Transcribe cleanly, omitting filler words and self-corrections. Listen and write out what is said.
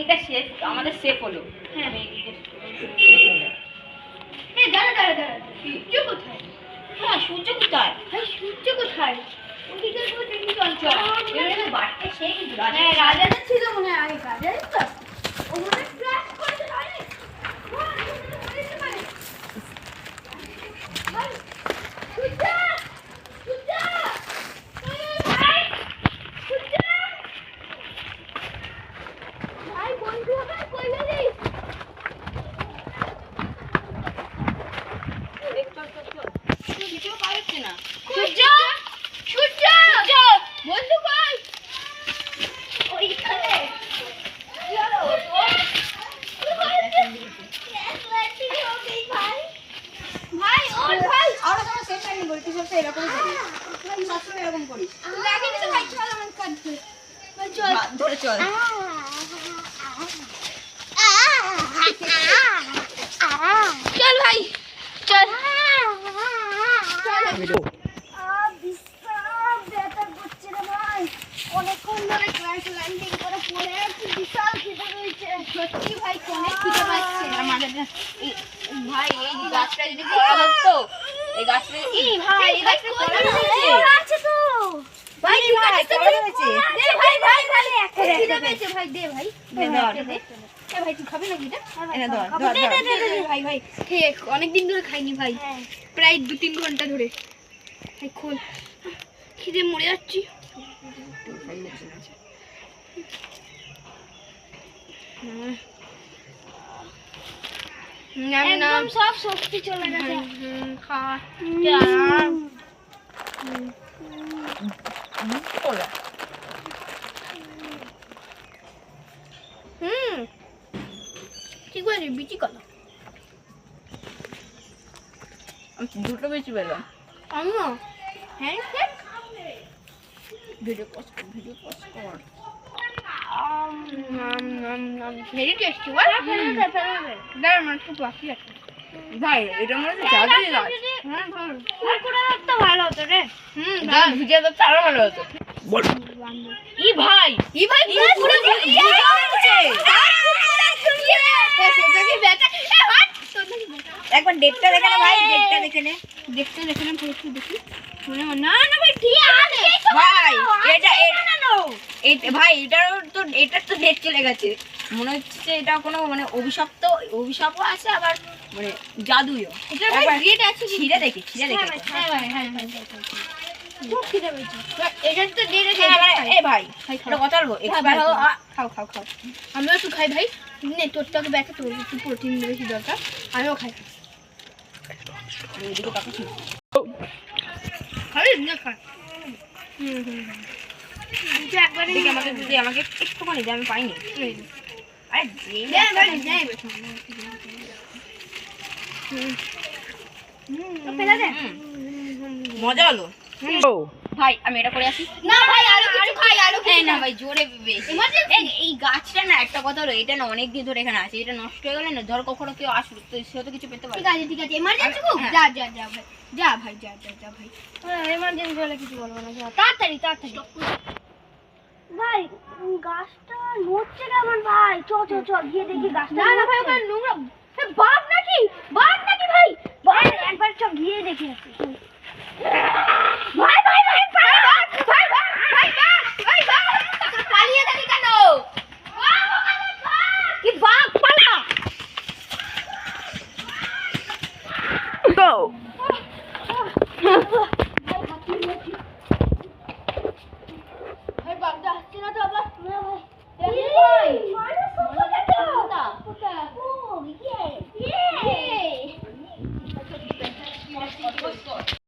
ট্রেনটা শেষ, আমাদের সেফ হলো। হ্যাঁ দাঁড়া দাঁড়া দাঁড়া, সূর্য কোথায়? হ্যাঁ সূর্য কোথায়? ভাই সূর্য কোথায়? ওদিকে তো ট্রেন চলছে। এবারে বাড়তে সেই কিন্তু হ্যাঁ রাজাটা ছিল মনে হয় আগে, রাজা তো ও মনে হয় ক্র্যাশ করেছে। আরে ভাই সূর্য সূর্য ভাই সূর্য ভাই বন্ধু আমার কই গেলি? কিছু পারছে না। সূর্য সূর্য বন্ধু কই? ওইখানে কি হলো? ভাই ওর ভাই আমরা তো সেফ টাইম করি, তুই সবসময় এরকম করিস, সবসময় এরকম করিস। লাগেনি তো ভাই, চল আমার কাছে চল ধরে চল। চল ভাই চল অনেকক্ষণ ধরে ক্র্যাশ ল্যান্ডিং করে পড়ে আছি, বিশাল খিদে রয়েছে সত্যি ভাই, অনেক খিদে পাচ্ছে ভাই এই গাছটা যদি পড়া ধরতো, এই গাছটা ভাই এই গাছটা পড়া ধরেছে আছে তো ভাই, ভাই পড়া ধরেছে। দে ভাই ভাই ভাই খিদে পেয়েছে ভাই, দে ভাই দে ধর। এ ভাই তুই খাবি নাকি এটা? এনে ধর খাবো। ধর দে, ধর। দে, দে, দে, ভাই ভাই খেয়ে অনেকদিন ধরে খাইনি ভাই, প্রায় 2-3 ঘন্টা ধরে। ভাই খোল, খিদে মরে যাচ্ছি। একদম সব শক্তি চলে গেছে। খা ঠিক আছে, বিচি কত? দুটো বেশি পেলাম। আমিও হ্যাঁ ভিডিও পোস্ট কর, ভিডিও পোস্ট কর। ভেরি টেস্টি বল। দাঁড়া আমার একটু বাকি আছে ভাই এটা মনে হচ্ছে জাদুই গাছ। হ্যাঁ কুকুরের তো ভালো হতো রে। এটা ভিডিও তো আরো ভালো হতো। ই ভাই পুরো ভিডিও হচ্ছে। একবার ডেটটা দেখে নে ভাই, ডেটটা দেখে নে। দেখতে দেখে না পুরো দেখি মনে হয় না না ভাই ঠিক আছে ভাই এটা ভাই এটার তো ডেট চলে গেছে। মনে হচ্ছে যে এটা কোনো মানে অভিশাপও আছে, আবার মানে জাদুও। এটা ভাই ডেট আছে কি? ছিঁড়ে দেখি হ্যাঁ ভাই হ্যাঁ খুব খিদে পেয়েছে। এটা তো ডেট আছে। এ ভাই এটা কথা বলবো, এক্সপায়ার খাও। আমিও একটু খাই ভাই। নে তোরটাকে ব্যাকে, তোর একটু প্রোটিন বেশি দরকার, আমিও খাই। এদিকে তাকাচ্ছি। খাবি না খা। একবারে দেখি আমাকে একটুখানি দে, আমি পাইনি। আরে মজা হলো ভাই। আমি এটা করে আসি না ভাই, আরো কিছু খাই, আরো কিছু না ভাই জোরে এই গাছটা না, একটা কথা হলো, এটা না অনেক দিন ধরে এখানে আছে, এটা নষ্ট হয়ে গেলে না ধর কখনো কেউ আসলো তো সে তো কিছু পেতে পারে। ঠিক আছে এমার্জেন্সি খুব। যা ভাই, যা ভাই যা ভাই। এমার্জেন্সি হলে কিছু বলবো না, যা তাড়াতাড়ি ভাই। গাছটা নড়ছে কেমন ভাই? চ গিয়ে দেখি গাছটা। না ভাই ওখানে নোংরা। বাঘ নাকি ভাই? একবার চ গিয়ে দেখি আসি।